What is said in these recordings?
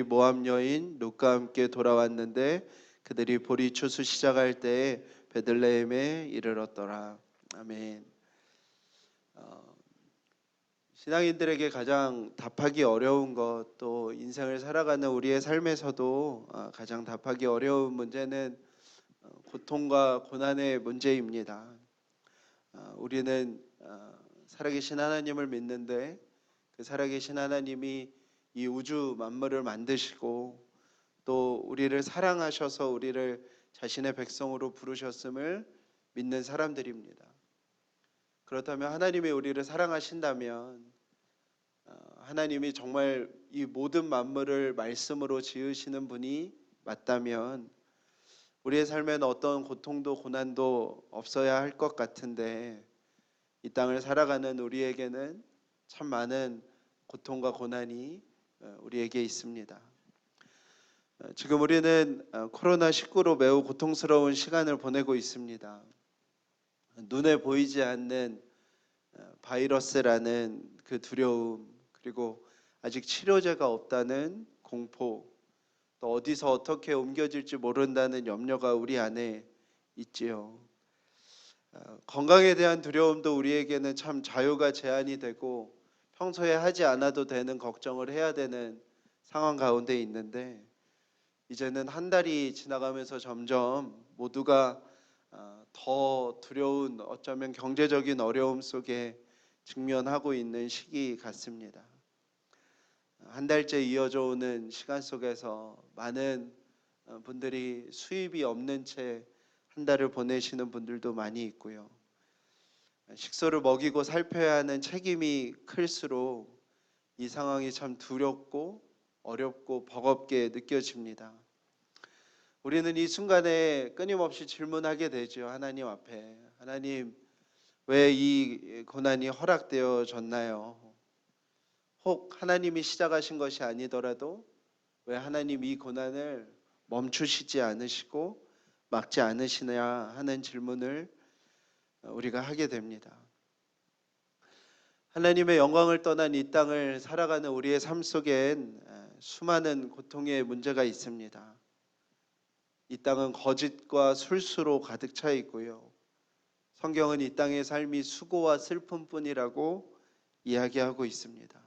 모함 여인 룻과 함께 돌아왔는데 그들이 보리 추수 시작할 때에 베들레헴에 이르렀더라. 아멘. 어, 신앙인들에게 가장 답하기 어려운 것, 또 인생을 살아가는 우리의 삶에서도 가장 답하기 어려운 문제는 고통과 고난의 문제입니다. 우리는 살아계신 하나님을 믿는데 그 살아계신 하나님이 이 우주 만물을 만드시고 또 우리를 사랑하셔서 우리를 자신의 백성으로 부르셨음을 믿는 사람들입니다. 그렇다면 하나님이 우리를 사랑하신다면 하나님이 정말 이 모든 만물을 말씀으로 지으시는 분이 맞다면 우리의 삶에는 어떤 고통도 고난도 없어야 할 것 같은데 이 땅을 살아가는 우리에게는 참 많은 고통과 고난이 우리에게 있습니다. 지금 우리는 코로나19로 매우 고통스러운 시간을 보내고 있습니다. 눈에 보이지 않는 바이러스라는 그 두려움, 그리고 아직 치료제가 없다는 공포, 또 어디서 어떻게 옮겨질지 모른다는 염려가 우리 안에 있지요. 건강에 대한 두려움도 우리에게는 참 자유가 제한이 되고 평소에 하지 않아도 되는 걱정을 해야 되는 상황 가운데 있는데 이제는 한 달이 지나가면서 점점 모두가 더 두려운 어쩌면 경제적인 어려움 속에 직면하고 있는 시기 같습니다. 한 달째 이어져 오는 시간 속에서 많은 분들이 수입이 없는 채 한 달을 보내시는 분들도 많이 있고요. 식소를 먹이고 살펴야 하는 책임이 클수록 이 상황이 참 두렵고 어렵고 버겁게 느껴집니다. 우리는 이 순간에 끊임없이 질문하게 되죠. 하나님 앞에. 하나님, 왜 이 고난이 허락되어졌나요? 혹 하나님이 시작하신 것이 아니더라도 왜 하나님 이 고난을 멈추시지 않으시고 막지 않으시냐 하는 질문을 우리가 하게 됩니다. 하나님의 영광을 떠난 이 땅을 살아가는 우리의 삶 속엔 수많은 고통의 문제가 있습니다. 이 땅은 거짓과 술수로 가득 차 있고요. 성경은 이 땅의 삶이 수고와 슬픔뿐이라고 이야기하고 있습니다.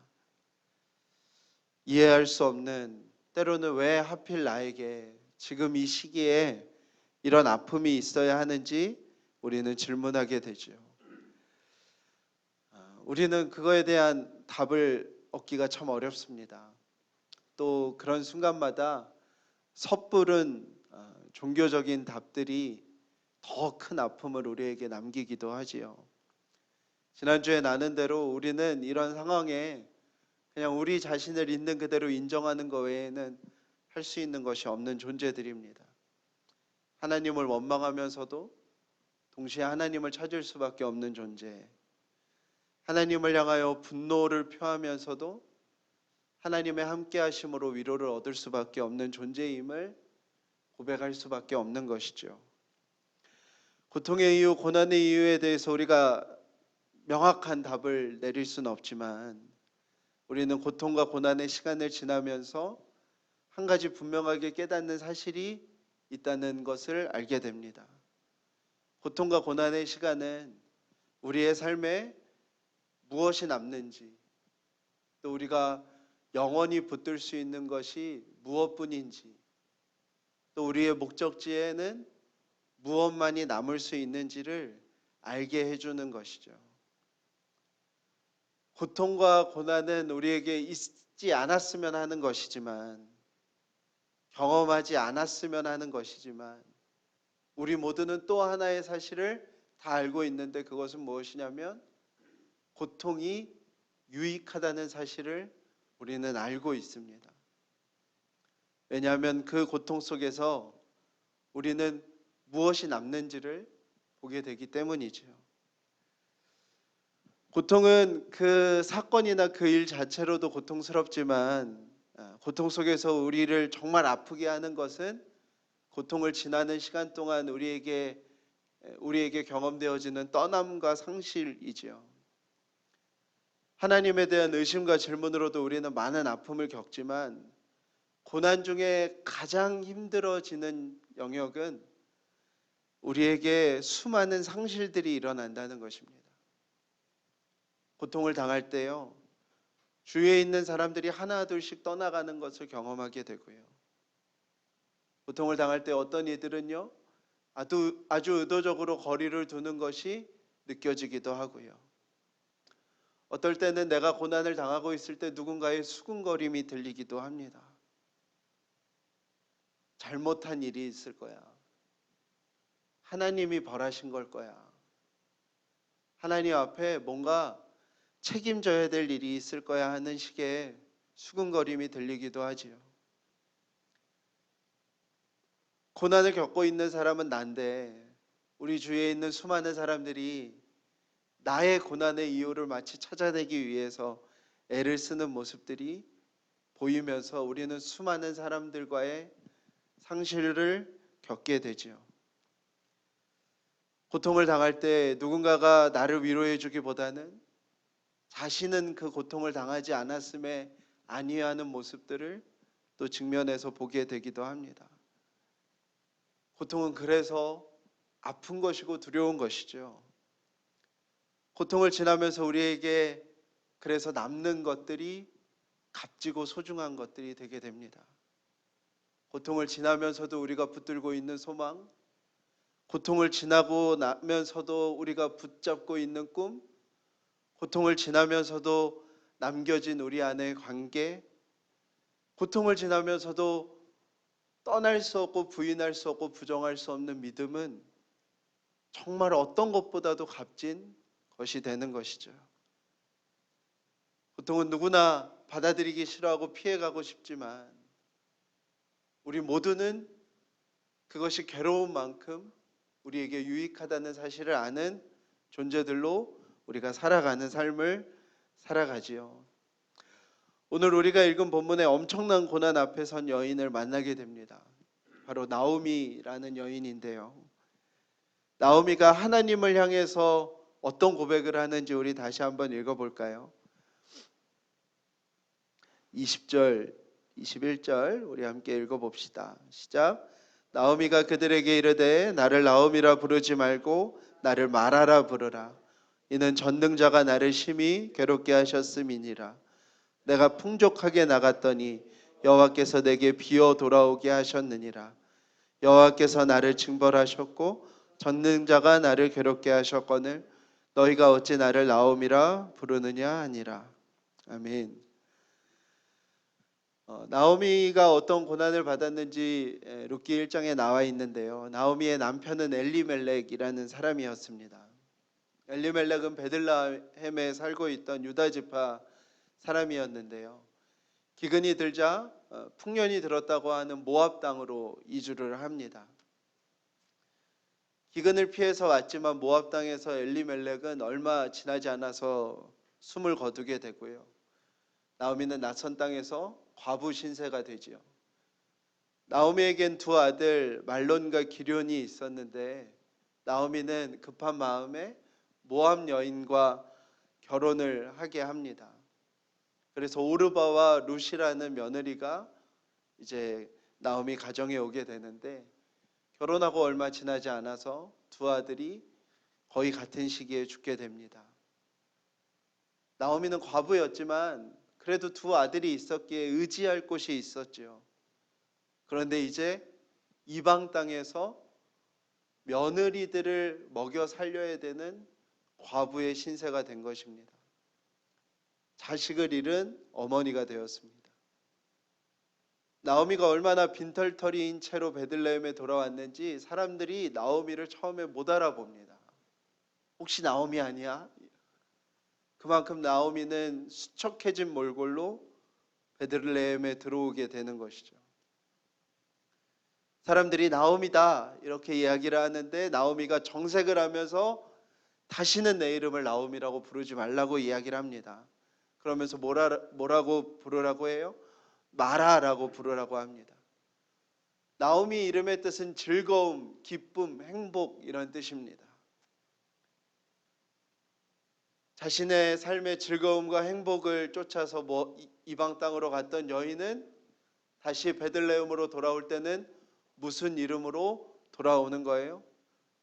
이해할 수 없는, 때로는 왜 하필 나에게 지금 이 시기에 이런 아픔이 있어야 하는지 우리는 질문하게 되죠. 우리는 그거에 대한 답을 얻기가 참 어렵습니다. 또 그런 순간마다 섣부른 종교적인 답들이 더 큰 아픔을 우리에게 남기기도 하지요. 지난주에 나눈 대로 우리는 이런 상황에 그냥 우리 자신을 있는 그대로 인정하는 것 외에는 할 수 있는 것이 없는 존재들입니다. 하나님을 원망하면서도 동시에 하나님을 찾을 수밖에 없는 존재, 하나님을 향하여 분노를 표하면서도 하나님의 함께하심으로 위로를 얻을 수밖에 없는 존재임을 고백할 수밖에 없는 것이죠. 고통의 이유, 고난의 이유에 대해서 우리가 명확한 답을 내릴 수는 없지만 우리는 고통과 고난의 시간을 지나면서 한 가지 분명하게 깨닫는 사실이 있다는 것을 알게 됩니다. 고통과 고난의 시간은 우리의 삶에 무엇이 남는지, 또 우리가 영원히 붙들 수 있는 것이 무엇뿐인지, 또 우리의 목적지에는 무엇만이 남을 수 있는지를 알게 해주는 것이죠. 고통과 고난은 우리에게 있지 않았으면 하는 것이지만, 경험하지 않았으면 하는 것이지만, 우리 모두는 또 하나의 사실을 다 알고 있는데 그것은 무엇이냐면 고통이 유익하다는 사실을 우리는 알고 있습니다. 왜냐하면 그 고통 속에서 우리는 무엇이 남는지를 보게 되기 때문이죠. 고통은 그 사건이나 그 일 자체로도 고통스럽지만 고통 속에서 우리를 정말 아프게 하는 것은 고통을 지나는 시간 동안 우리에게 경험되어지는 떠남과 상실이지요. 하나님에 대한 의심과 질문으로도 우리는 많은 아픔을 겪지만 고난 중에 가장 힘들어지는 영역은 우리에게 수많은 상실들이 일어난다는 것입니다. 고통을 당할 때요, 주위에 있는 사람들이 하나 둘씩 떠나가는 것을 경험하게 되고요. 고통을 당할 때 어떤 이들은요, 아주 의도적으로 거리를 두는 것이 느껴지기도 하고요. 어떨 때는 내가 고난을 당하고 있을 때 누군가의 수군거림이 들리기도 합니다. 잘못한 일이 있을 거야. 하나님이 벌하신 걸 거야. 하나님 앞에 뭔가 책임져야 될 일이 있을 거야 하는 식의 수군거림이 들리기도 하지요. 고난을 겪고 있는 사람은 난데 우리 주위에 있는 수많은 사람들이 나의 고난의 이유를 마치 찾아내기 위해서 애를 쓰는 모습들이 보이면서 우리는 수많은 사람들과의 상실을 겪게 되지요. 고통을 당할 때 누군가가 나를 위로해 주기보다는 자신은 그 고통을 당하지 않았음에 안위하는 모습들을 또 직면해서 보게 되기도 합니다. 고통은 그래서 아픈 것이고 두려운 것이죠. 고통을 지나면서 우리에게 그래서 남는 것들이 값지고 소중한 것들이 되게 됩니다. 고통을 지나면서도 우리가 붙들고 있는 소망, 고통을 지나고 나면서도 우리가 붙잡고 있는 꿈, 고통을 지나면서도 남겨진 우리 안의 관계, 고통을 지나면서도 떠날 수 없고 부인할 수 없고 부정할 수 없는 믿음은 정말 어떤 것보다도 값진 것이 되는 것이죠. 고통은 누구나 받아들이기 싫어하고 피해가고 싶지만 우리 모두는 그것이 괴로운 만큼 우리에게 유익하다는 사실을 아는 존재들로 우리가 살아가는 삶을 살아가지요. 오늘 우리가 읽은 본문에 엄청난 고난 앞에 선 여인을 만나게 됩니다. 바로 나오미라는 여인인데요. 나오미가 하나님을 향해서 어떤 고백을 하는지 우리 다시 한번 읽어볼까요? 20절, 21절 우리 함께 읽어봅시다. 시작. 나오미가 그들에게 이르되 나를 나오미라 부르지 말고 나를 마라라 부르라. 이는 전능자가 나를 심히 괴롭게 하셨음이니라. 내가 풍족하게 나갔더니 여호와께서 내게 비어 돌아오게 하셨느니라. 여호와께서 나를 징벌하셨고 전능자가 나를 괴롭게 하셨거늘 너희가 어찌 나를 나오미라 부르느냐 하니라. 아멘. 나오미가 어떤 고난을 받았는지 룻기 1장에 나와 있는데요. 나오미의 남편은 엘리멜렉이라는 사람이었습니다. 엘리멜렉은 베들레헴에 살고 있던 유다 지파 사람이었는데요. 기근이 들자 풍년이 들었다고 하는 모압 땅으로 이주를 합니다. 기근을 피해서 왔지만 모압 땅에서 엘리멜렉은 얼마 지나지 않아서 숨을 거두게 되고요. 나오미는 낯선 땅에서 과부 신세가 되지요. 나오미에겐 두 아들 말론과 기럧이 있었는데 나오미는 급한 마음에 모압 여인과 결혼을 하게 합니다. 그래서 오르바와 룻이라는 며느리가 이제 나오미 가정에 오게 되는데 결혼하고 얼마 지나지 않아서 두 아들이 거의 같은 시기에 죽게 됩니다. 나오미는 과부였지만 그래도 두 아들이 있었기에 의지할 곳이 있었죠. 그런데 이제 이방 땅에서 며느리들을 먹여 살려야 되는 과부의 신세가 된 것입니다. 자식을 잃은 어머니가 되었습니다. 나오미가 얼마나 빈털터리인 채로 베들레헴에 돌아왔는지 사람들이 나오미를 처음에 못 알아봅니다. 혹시 나오미 아니야? 그만큼 나오미는 수척해진 몰골로 베들레헴에 들어오게 되는 것이죠. 사람들이 나오미다 이렇게 이야기를 하는데 나오미가 정색을 하면서 다시는 내 이름을 나오미라고 부르지 말라고 이야기를 합니다. 그러면서 뭐라고 부르라고 해요? 마라라고 부르라고 합니다. 나오미 이름의 뜻은 즐거움, 기쁨, 행복 이런 뜻입니다. 자신의 삶의 즐거움과 행복을 쫓아서 이방 땅으로 갔던 여인은 다시 베들레헴으로 돌아올 때는 무슨 이름으로 돌아오는 거예요?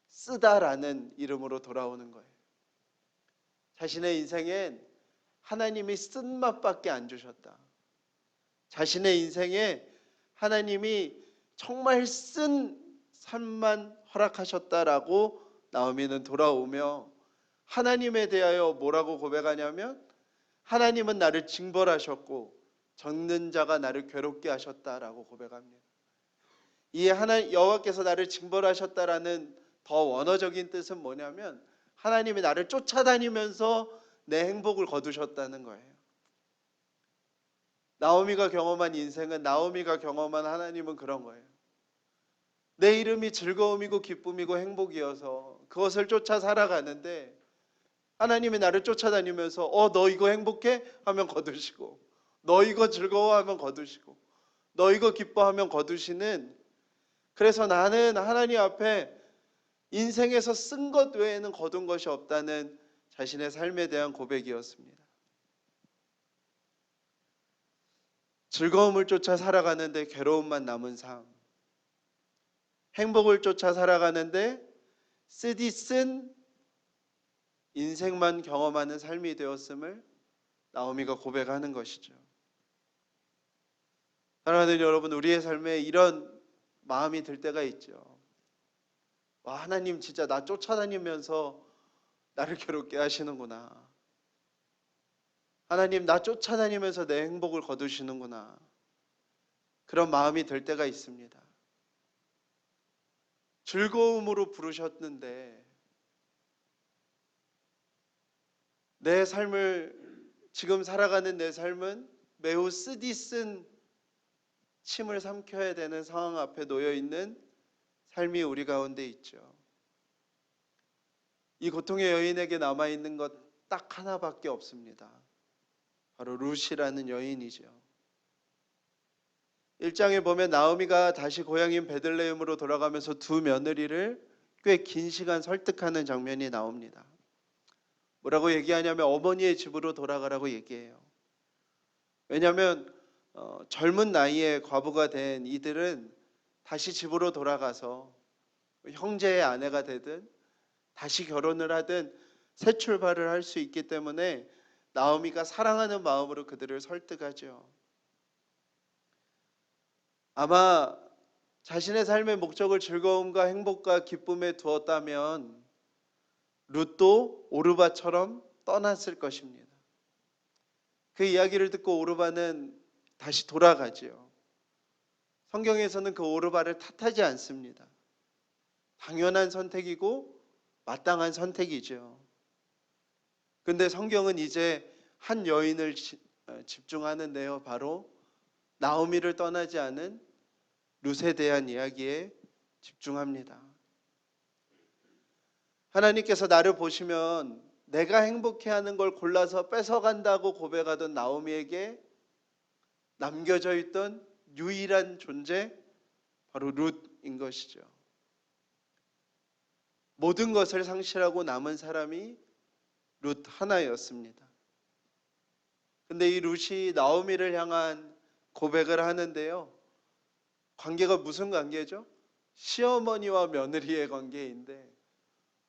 쓰다라는 이름으로 돌아오는 거예요. 자신의 인생엔 하나님이 쓴맛밖에 안 주셨다. 자신의 인생에 하나님이 정말 쓴 삶만 허락하셨다라고 나오미는 돌아오며 하나님에 대하여 뭐라고 고백하냐면 하나님은 나를 징벌하셨고 적는 자가 나를 괴롭게 하셨다라고 고백합니다. 이 여호와께서 나를 징벌하셨다라는 더 원어적인 뜻은 뭐냐면 하나님이 나를 쫓아다니면서 내 행복을 거두셨다는 거예요. 나오미가 경험한 인생은, 나오미가 경험한 하나님은 그런 거예요. 내 이름이 즐거움이고 기쁨이고 행복이어서 그것을 쫓아 살아가는데 하나님이 나를 쫓아다니면서 너 이거 행복해? 하면 거두시고, 너 이거 즐거워하면 거두시고, 너 이거 기뻐하면 거두시는, 그래서 나는 하나님 앞에 인생에서 쓴 것 외에는 거둔 것이 없다는 자신의 삶에 대한 고백이었습니다. 즐거움을 쫓아 살아가는데 괴로움만 남은 삶, 행복을 쫓아 살아가는데 쓰디쓴 인생만 경험하는 삶이 되었음을 나오미가 고백하는 것이죠. 사랑하는 여러분, 우리의 삶에 이런 마음이 들 때가 있죠. 와, 하나님 진짜 나 쫓아다니면서 나를 괴롭게 하시는구나. 하나님 나 쫓아다니면서 내 행복을 거두시는구나. 그런 마음이 들 때가 있습니다. 즐거움으로 부르셨는데 내 삶을, 지금 살아가는 내 삶은 매우 쓰디쓴 침을 삼켜야 되는 상황 앞에 놓여 있는 삶이 우리 가운데 있죠. 이 고통의 여인에게 남아있는 것 딱 하나밖에 없습니다. 바로 룻이라는 여인이죠. 1장에 보면 나오미가 다시 고향인 베들레헴으로 돌아가면서 두 며느리를 꽤 긴 시간 설득하는 장면이 나옵니다. 뭐라고 얘기하냐면 어머니의 집으로 돌아가라고 얘기해요. 왜냐하면 젊은 나이에 과부가 된 이들은 다시 집으로 돌아가서 형제의 아내가 되든 다시 결혼을 하든 새 출발을 할 수 있기 때문에 나오미가 사랑하는 마음으로 그들을 설득하죠. 아마 자신의 삶의 목적을 즐거움과 행복과 기쁨에 두었다면 룻도 오르바처럼 떠났을 것입니다. 그 이야기를 듣고 오르바는 다시 돌아가지요. 성경에서는 그 오르바를 탓하지 않습니다. 당연한 선택이고 마땅한 선택이죠. 근데 성경은 이제 한 여인을 집중하는데요. 바로 나오미를 떠나지 않은 룻에 대한 이야기에 집중합니다. 하나님께서 나를 보시면 내가 행복해하는 걸 골라서 뺏어간다고 고백하던 나오미에게 남겨져 있던 유일한 존재, 바로 룻인 것이죠. 모든 것을 상실하고 남은 사람이 룻 하나였습니다. 근데 이 룻이 나오미를 향한 고백을 하는데요. 관계가 무슨 관계죠? 시어머니와 며느리의 관계인데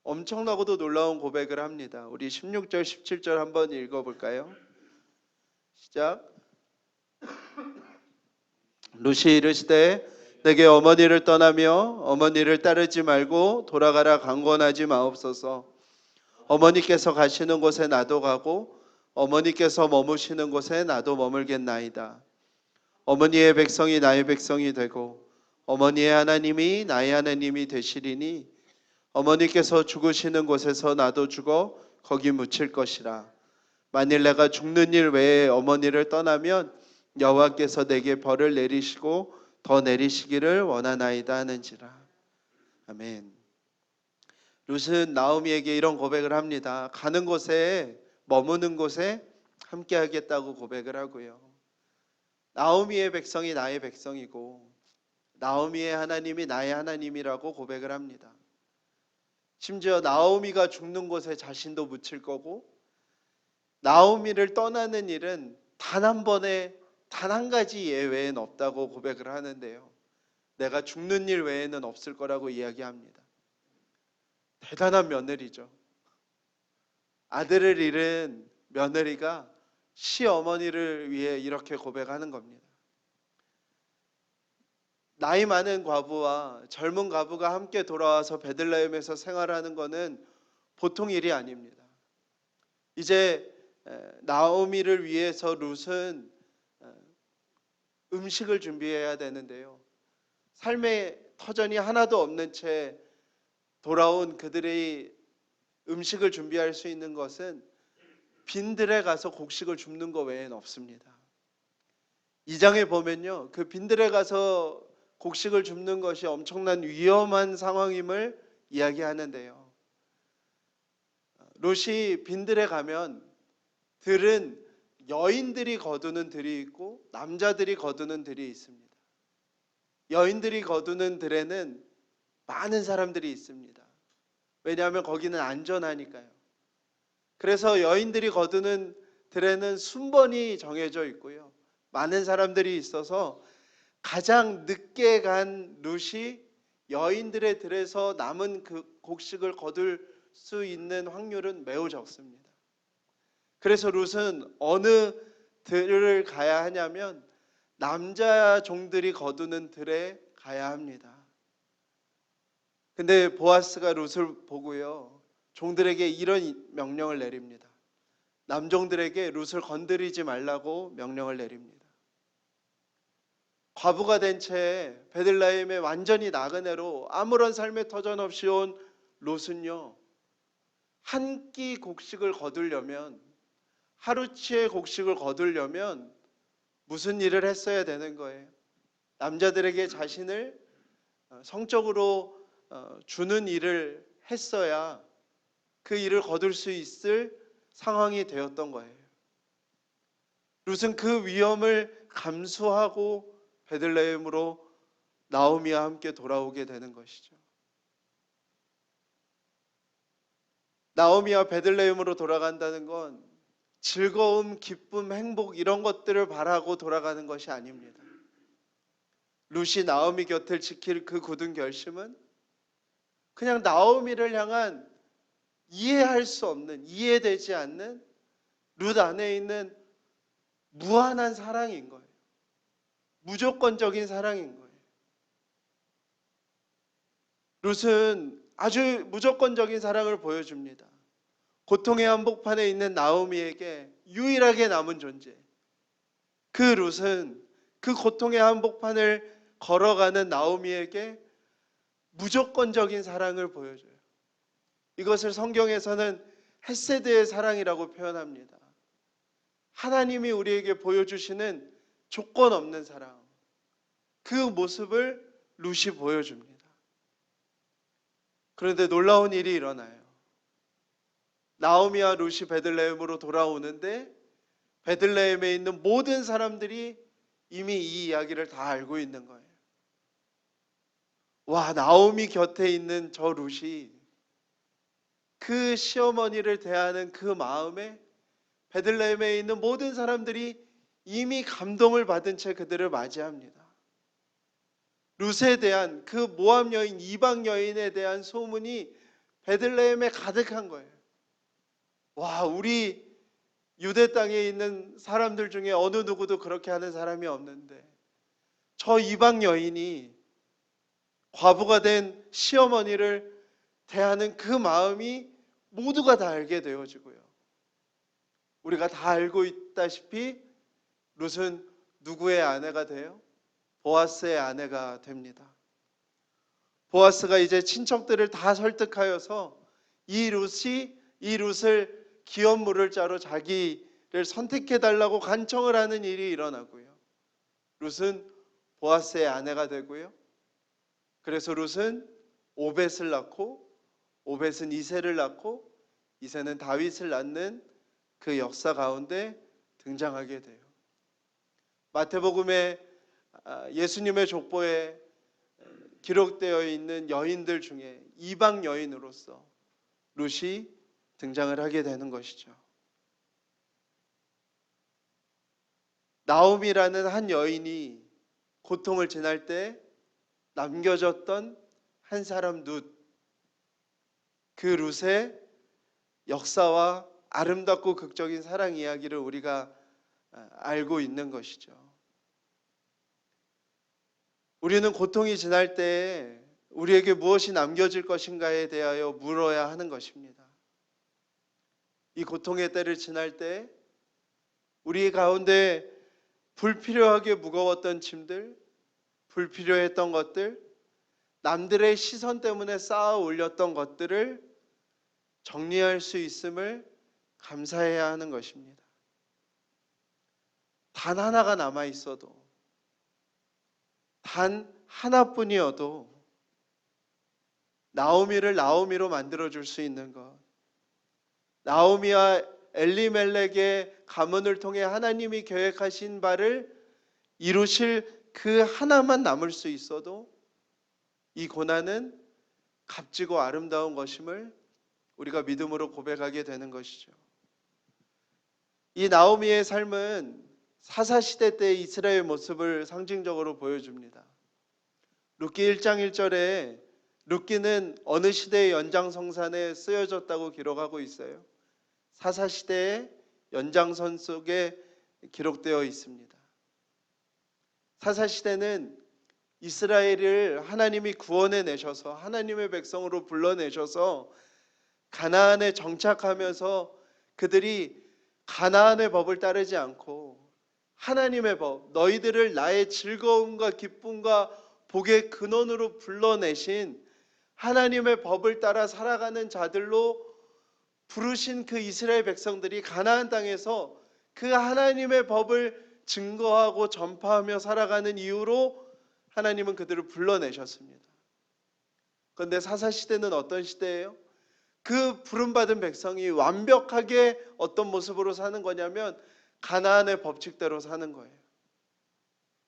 엄청나고도 놀라운 고백을 합니다. 우리 16절 17절 한번 읽어볼까요? 시작. 룻이 이르시되 내게 어머니를 떠나며 어머니를 따르지 말고 돌아가라 강권하지 마옵소서. 어머니께서 가시는 곳에 나도 가고 어머니께서 머무시는 곳에 나도 머물겠나이다. 어머니의 백성이 나의 백성이 되고 어머니의 하나님이 나의 하나님이 되시리니 어머니께서 죽으시는 곳에서 나도 죽어 거기 묻힐 것이라. 만일 내가 죽는 일 외에 어머니를 떠나면 여호와께서 내게 벌을 내리시고 더 내리시기를 원하나이다 하는지라. 아멘. 룻은 나오미에게 이런 고백을 합니다. 가는 곳에, 머무는 곳에 함께 하겠다고 고백을 하고요. 나오미의 백성이 나의 백성이고 나오미의 하나님이 나의 하나님이라고 고백을 합니다. 심지어 나오미가 죽는 곳에 자신도 묻힐 거고 나오미를 떠나는 일은 단 한 번의 단 한 가지 예외는 없다고 고백을 하는데요. 내가 죽는 일 외에는 없을 거라고 이야기합니다. 대단한 며느리죠. 아들을 잃은 며느리가 시어머니를 위해 이렇게 고백하는 겁니다. 나이 많은 과부와 젊은 과부가 함께 돌아와서 베들레헴에서 생활하는 것은 보통 일이 아닙니다. 이제 나오미를 위해서 룻은 음식을 준비해야 되는데요. 삶의 터전이 하나도 없는 채 돌아온 그들의 음식을 준비할 수 있는 것은 빈들에 가서 곡식을 줍는 것 외에는 없습니다. 2장에 보면요, 그 빈들에 가서 곡식을 줍는 것이 엄청난 위험한 상황임을 이야기하는데요. 롯이 빈들에 가면 들은 여인들이 거두는 들이 있고 남자들이 거두는 들이 있습니다. 여인들이 거두는 들에는 많은 사람들이 있습니다. 왜냐하면 거기는 안전하니까요. 그래서 여인들이 거두는 들에는 순번이 정해져 있고요. 많은 사람들이 있어서 가장 늦게 간 룻이 여인들의 들에서 남은 그 곡식을 거둘 수 있는 확률은 매우 적습니다. 그래서 룻은 어느 들을 가야 하냐면 남자 종들이 거두는 들에 가야 합니다. 근데 보아스가 룻을 보고요, 종들에게 이런 명령을 내립니다. 남종들에게 룻을 건드리지 말라고 명령을 내립니다. 과부가 된 채 베들레헴에 완전히 나그네로 아무런 삶의 터전 없이 온 롯은요, 한 끼 곡식을 거두려면, 하루치의 곡식을 거두려면 무슨 일을 했어야 되는 거예요? 남자들에게 자신을 성적으로 주는 일을 했어야 그 일을 거둘 수 있을 상황이 되었던 거예요. 룻은 그 위험을 감수하고 베들레헴으로 나오미와 함께 돌아오게 되는 것이죠. 나오미와 베들레헴으로 돌아간다는 건 즐거움, 기쁨, 행복 이런 것들을 바라고 돌아가는 것이 아닙니다. 룻이 나오미 곁을 지킬 그 굳은 결심은 그냥 나오미를 향한 이해할 수 없는, 이해되지 않는 룻 안에 있는 무한한 사랑인 거예요. 무조건적인 사랑인 거예요. 룻은 아주 무조건적인 사랑을 보여줍니다. 고통의 한복판에 있는 나오미에게 유일하게 남은 존재, 그 룻은 그 고통의 한복판을 걸어가는 나오미에게 무조건적인 사랑을 보여줘요. 이것을 성경에서는 헤세드의 사랑이라고 표현합니다. 하나님이 우리에게 보여주시는 조건 없는 사랑, 그 모습을 룻이 보여줍니다. 그런데 놀라운 일이 일어나요. 나오미와 룻이 베들레헴으로 돌아오는데 베들레헴에 있는 모든 사람들이 이미 이 이야기를 다 알고 있는 거예요. 와, 나오미 곁에 있는 저 룻이 그 시어머니를 대하는 그 마음에 베들레헴에 있는 모든 사람들이 이미 감동을 받은 채 그들을 맞이합니다. 룻에 대한, 그 모압 여인, 이방 여인에 대한 소문이 베들레헴에 가득한 거예요. 와, 우리 유대 땅에 있는 사람들 중에 어느 누구도 그렇게 하는 사람이 없는데 저 이방 여인이 과부가 된 시어머니를 대하는 그 마음이 모두가 다 알게 되어지고요. 우리가 다 알고 있다시피 룻은 누구의 아내가 돼요? 보아스의 아내가 됩니다. 보아스가 이제 친척들을 다 설득하여서 이 룻을 기업 물을 자로 자기를 선택해 달라고 간청을 하는 일이 일어나고요. 룻은 보아스의 아내가 되고요. 그래서 룻은 오벳을 낳고, 오벳은 이새를 낳고, 이새는 다윗을 낳는 그 역사 가운데 등장하게 돼요. 마태복음에 예수님의 족보에 기록되어 있는 여인들 중에 이방 여인으로서 룻이 등장을 하게 되는 것이죠. 나오미라는 한 여인이 고통을 지날 때 남겨졌던 한 사람 룻, 그 룻의 역사와 아름답고 극적인 사랑 이야기를 우리가 알고 있는 것이죠. 우리는 고통이 지날 때 우리에게 무엇이 남겨질 것인가에 대하여 물어야 하는 것입니다. 이 고통의 때를 지날 때 우리 가운데 불필요하게 무거웠던 짐들, 불필요했던 것들, 남들의 시선 때문에 쌓아 올렸던 것들을 정리할 수 있음을 감사해야 하는 것입니다. 단 하나가 남아 있어도, 단 하나뿐이어도 나오미를 나오미로 만들어 줄 수 있는 것, 나오미와 엘리멜렉의 가문을 통해 하나님이 계획하신 바를 이루실 그 하나만 남을 수 있어도 이 고난은 값지고 아름다운 것임을 우리가 믿음으로 고백하게 되는 것이죠. 이 나오미의 삶은 사사시대 때의 이스라엘 모습을 상징적으로 보여줍니다. 룻기 1장 1절에 룻기는 어느 시대의 연장성산에 쓰여졌다고 기록하고 있어요. 사사시대의 연장선 속에 기록되어 있습니다. 사사시대는 이스라엘을 하나님이 구원해 내셔서 하나님의 백성으로 불러내셔서 가나안에 정착하면서 그들이 가나안의 법을 따르지 않고 하나님의 법, 너희들을 나의 즐거움과 기쁨과 복의 근원으로 불러내신 하나님의 법을 따라 살아가는 자들로 부르신 그 이스라엘 백성들이 가나안 땅에서 그 하나님의 법을 증거하고 전파하며 살아가는 이유로 하나님은 그들을 불러내셨습니다. 그런데 사사시대는 어떤 시대예요? 그 부름받은 백성이 완벽하게 어떤 모습으로 사는 거냐면 가나안의 법칙대로 사는 거예요.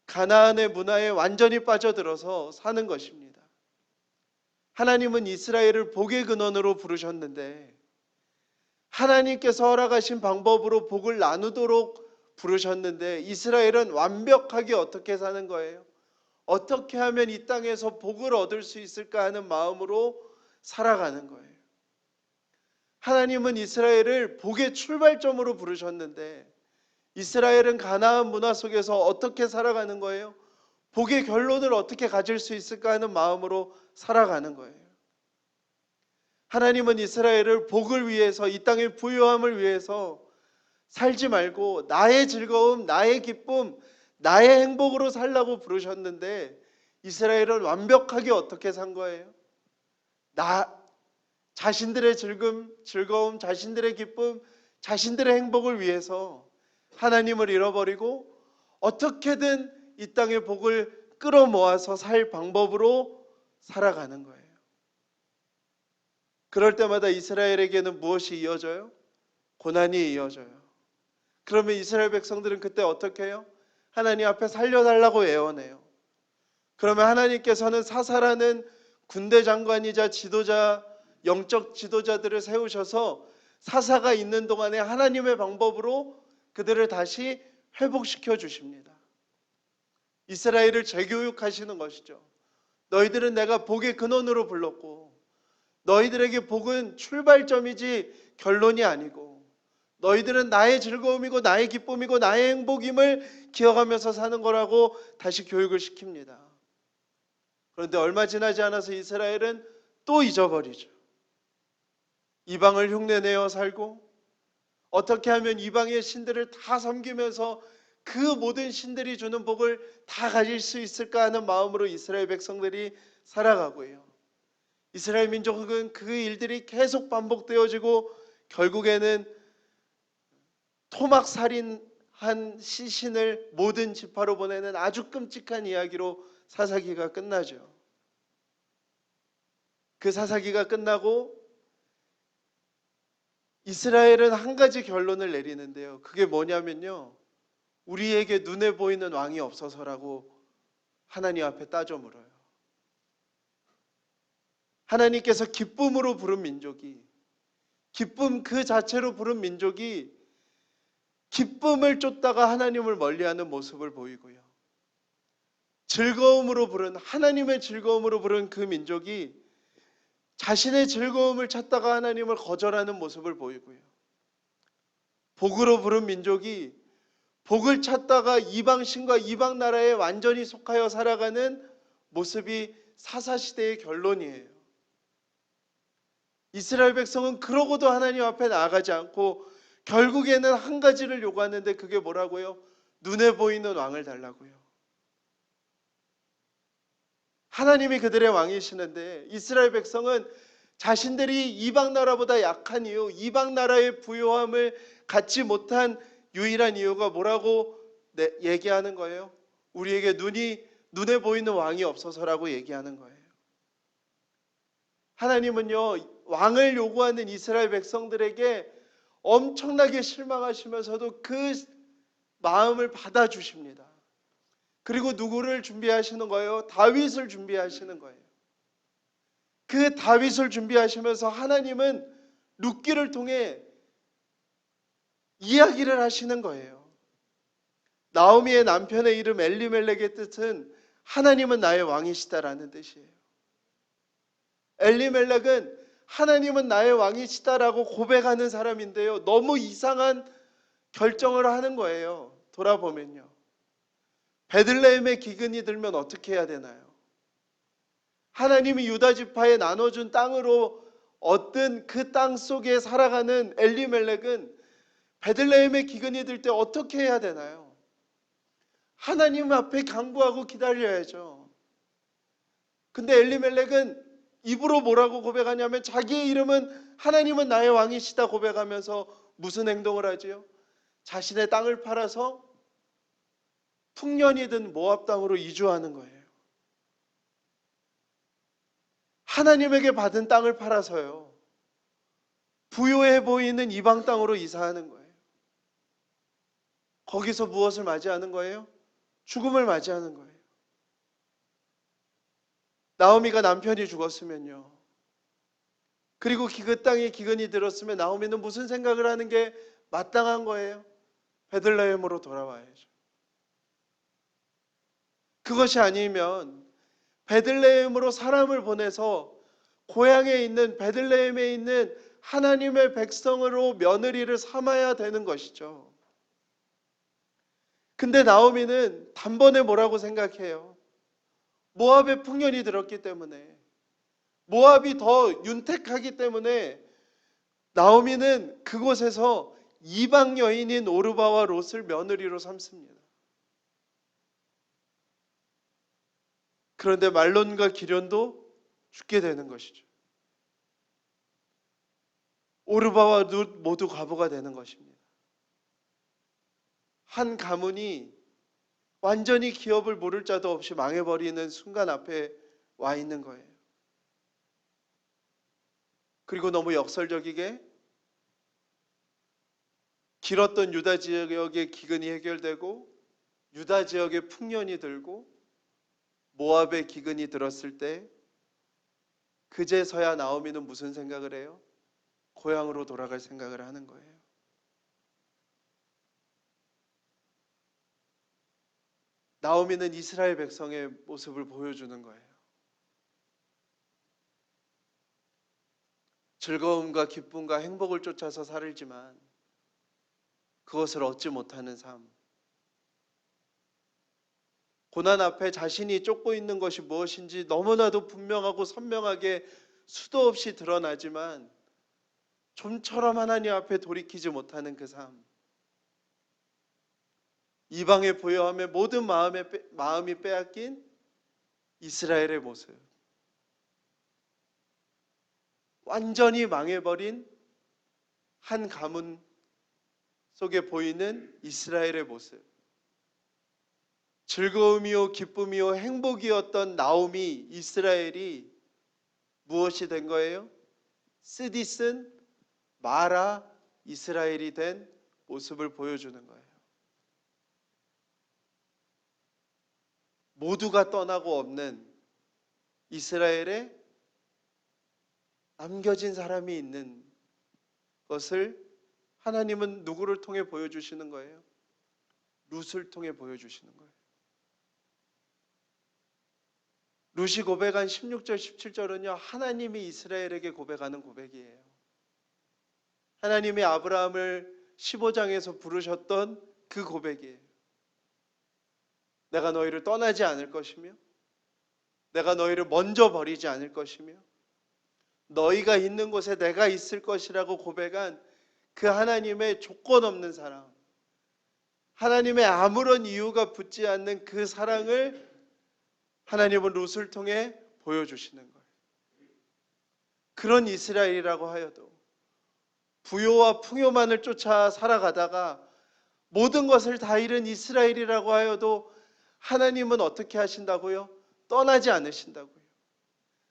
가나안의 문화에 완전히 빠져들어서 사는 것입니다. 하나님은 이스라엘을 복의 근원으로 부르셨는데 하나님께서 허락하신 방법으로 복을 나누도록 부르셨는데 이스라엘은 완벽하게 어떻게 사는 거예요? 어떻게 하면 이 땅에서 복을 얻을 수 있을까 하는 마음으로 살아가는 거예요. 하나님은 이스라엘을 복의 출발점으로 부르셨는데 이스라엘은 가나안 문화 속에서 어떻게 살아가는 거예요? 복의 결론을 어떻게 가질 수 있을까 하는 마음으로 살아가는 거예요. 하나님은 이스라엘을 복을 위해서 이 땅의 부요함을 위해서 살지 말고 나의 즐거움, 나의 기쁨, 나의 행복으로 살라고 부르셨는데 이스라엘은 완벽하게 어떻게 산 거예요? 자신들의 즐거움, 자신들의 기쁨, 자신들의 행복을 위해서 하나님을 잃어버리고 어떻게든 이 땅의 복을 끌어모아서 살 방법으로 살아가는 거예요. 그럴 때마다 이스라엘에게는 무엇이 이어져요? 고난이 이어져요. 그러면 이스라엘 백성들은 그때 어떻게 해요? 하나님 앞에 살려달라고 애원해요. 그러면 하나님께서는 사사라는 군대 장관이자 지도자, 영적 지도자들을 세우셔서 사사가 있는 동안에 하나님의 방법으로 그들을 다시 회복시켜 주십니다. 이스라엘을 재교육하시는 것이죠. 너희들은 내가 복의 근원으로 불렀고 너희들에게 복은 출발점이지 결론이 아니고 너희들은 나의 즐거움이고 나의 기쁨이고 나의 행복임을 기억하면서 사는 거라고 다시 교육을 시킵니다. 그런데 얼마 지나지 않아서 이스라엘은 또 잊어버리죠. 이방을 흉내내어 살고 어떻게 하면 이방의 신들을 다 섬기면서 그 모든 신들이 주는 복을 다 가질 수 있을까 하는 마음으로 이스라엘 백성들이 살아가고요. 이스라엘 민족은 그 일들이 계속 반복되어지고 결국에는 토막살인한 시신을 모든 지파로 보내는 아주 끔찍한 이야기로 사사기가 끝나죠. 그 사사기가 끝나고 이스라엘은 한 가지 결론을 내리는데요. 그게 뭐냐면요. 우리에게 눈에 보이는 왕이 없어서라고 하나님 앞에 따져 물어요. 하나님께서 기쁨으로 부른 민족이, 기쁨 그 자체로 부른 민족이 기쁨을 쫓다가 하나님을 멀리하는 모습을 보이고요. 즐거움으로 부른 하나님의 즐거움으로 부른 그 민족이 자신의 즐거움을 찾다가 하나님을 거절하는 모습을 보이고요. 복으로 부른 민족이 복을 찾다가 이방 신과 이방 나라에 완전히 속하여 살아가는 모습이 사사시대의 결론이에요. 이스라엘 백성은 그러고도 하나님 앞에 나아가지 않고 결국에는 한 가지를 요구하는데 그게 뭐라고요? 눈에 보이는 왕을 달라고요. 하나님이 그들의 왕이시는데 이스라엘 백성은 자신들이 이방 나라보다 약한 이유, 이방 나라의 부요함을 갖지 못한 유일한 이유가 뭐라고 얘기하는 거예요? 우리에게 눈에 보이는 왕이 없어서라고 얘기하는 거예요. 하나님은요, 왕을 요구하는 이스라엘 백성들에게 엄청나게 실망하시면서도 그 마음을 받아주십니다. 그리고 누구를 준비하시는 거예요? 다윗을 준비하시는 거예요. 그 다윗을 준비하시면서 하나님은 룻기를 통해 이야기를 하시는 거예요. 나오미의 남편의 이름 엘리멜렉의 뜻은 하나님은 나의 왕이시다라는 뜻이에요. 엘리멜렉은 하나님은 나의 왕이시다라고 고백하는 사람인데요. 너무 이상한 결정을 하는 거예요. 돌아보면요. 베들레헴의 기근이 들면 어떻게 해야 되나요? 하나님이 유다 지파에 나눠준 땅으로 얻은 그 땅 속에 살아가는 엘리멜렉은 베들레헴의 기근이 들 때 어떻게 해야 되나요? 하나님 앞에 간구하고 기다려야죠. 근데 엘리멜렉은 입으로 뭐라고 고백하냐면 자기의 이름은 하나님은 나의 왕이시다 고백하면서 무슨 행동을 하지요? 자신의 땅을 팔아서 풍년이 든 모압 땅으로 이주하는 거예요. 하나님에게 받은 땅을 팔아서요. 부요해 보이는 이방 땅으로 이사하는 거예요. 거기서 무엇을 맞이하는 거예요? 죽음을 맞이하는 거예요. 나오미가 남편이 죽었으면요. 그리고 그 땅에 기근이 들었으면 나오미는 무슨 생각을 하는 게 마땅한 거예요? 베들레헴으로 돌아와야죠. 그것이 아니면 베들레헴으로 사람을 보내서 고향에 있는 베들레헴에 있는 하나님의 백성으로 며느리를 삼아야 되는 것이죠. 근데 나오미는 단번에 뭐라고 생각해요? 모압의 풍년이 들었기 때문에, 모압이 더 윤택하기 때문에 나오미는 그곳에서 이방 여인인 오르바와 롯을 며느리로 삼습니다. 그런데 말론과 기련도 죽게 되는 것이죠. 오르바와 룻 모두 과부가 되는 것입니다. 한 가문이 완전히 기업을 물을 자도 없이 망해버리는 순간 앞에 와 있는 거예요. 그리고 너무 역설적이게 길었던 유다 지역의 기근이 해결되고 유다 지역의 풍년이 들고 모압의 기근이 들었을 때 그제서야 나오미는 무슨 생각을 해요? 고향으로 돌아갈 생각을 하는 거예요. 나오미는 이스라엘 백성의 모습을 보여주는 거예요. 즐거움과 기쁨과 행복을 쫓아서 살지만 그것을 얻지 못하는 삶. 고난 앞에 자신이 쫓고 있는 것이 무엇인지 너무나도 분명하고 선명하게 수도 없이 드러나지만 좀처럼 하나님 앞에 돌이키지 못하는 그 삶. 이방의 부요함에 모든 마음이 빼앗긴 이스라엘의 모습. 완전히 망해버린 한 가문 속에 보이는 이스라엘의 모습. 즐거움이요 기쁨이요 행복이었던 나오미 이스라엘이 무엇이 된 거예요? 쓰디쓴 마라 이스라엘이 된 모습을 보여주는 거예요. 모두가 떠나고 없는 이스라엘에 남겨진 사람이 있는 것을 하나님은 누구를 통해 보여주시는 거예요? 룻을 통해 보여주시는 거예요. 룻이 고백한 16절 17절은요 하나님이 이스라엘에게 고백하는 고백이에요. 하나님이 아브라함을 15장에서 부르셨던 그 고백이에요. 내가 너희를 떠나지 않을 것이며 내가 너희를 먼저 버리지 않을 것이며 너희가 있는 곳에 내가 있을 것이라고 고백한 그 하나님의 조건 없는 사랑, 하나님의 아무런 이유가 붙지 않는 그 사랑을 하나님은 룻을 통해 보여주시는 거예요. 그런 이스라엘이라고 하여도 부요와 풍요만을 쫓아 살아가다가 모든 것을 다 잃은 이스라엘이라고 하여도 하나님은 어떻게 하신다고요? 떠나지 않으신다고요.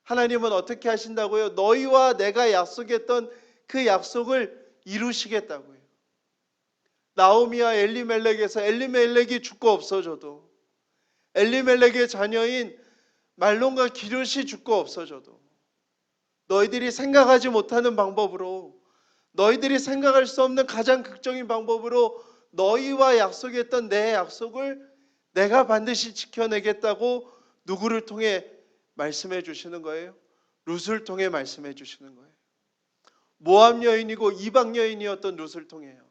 하나님은 어떻게 하신다고요? 너희와 내가 약속했던 그 약속을 이루시겠다고요. 나오미와 엘리멜렉에서 엘리멜렉이 죽고 없어져도, 엘리멜렉의 자녀인 말론과 기럇이 죽고 없어져도 너희들이 생각하지 못하는 방법으로, 너희들이 생각할 수 없는 가장 극적인 방법으로 너희와 약속했던 내 약속을 내가 반드시 지켜내겠다고 누구를 통해 말씀해 주시는 거예요? 룻을 통해 말씀해 주시는 거예요. 모압 여인이고 이방 여인이었던 룻을 통해요.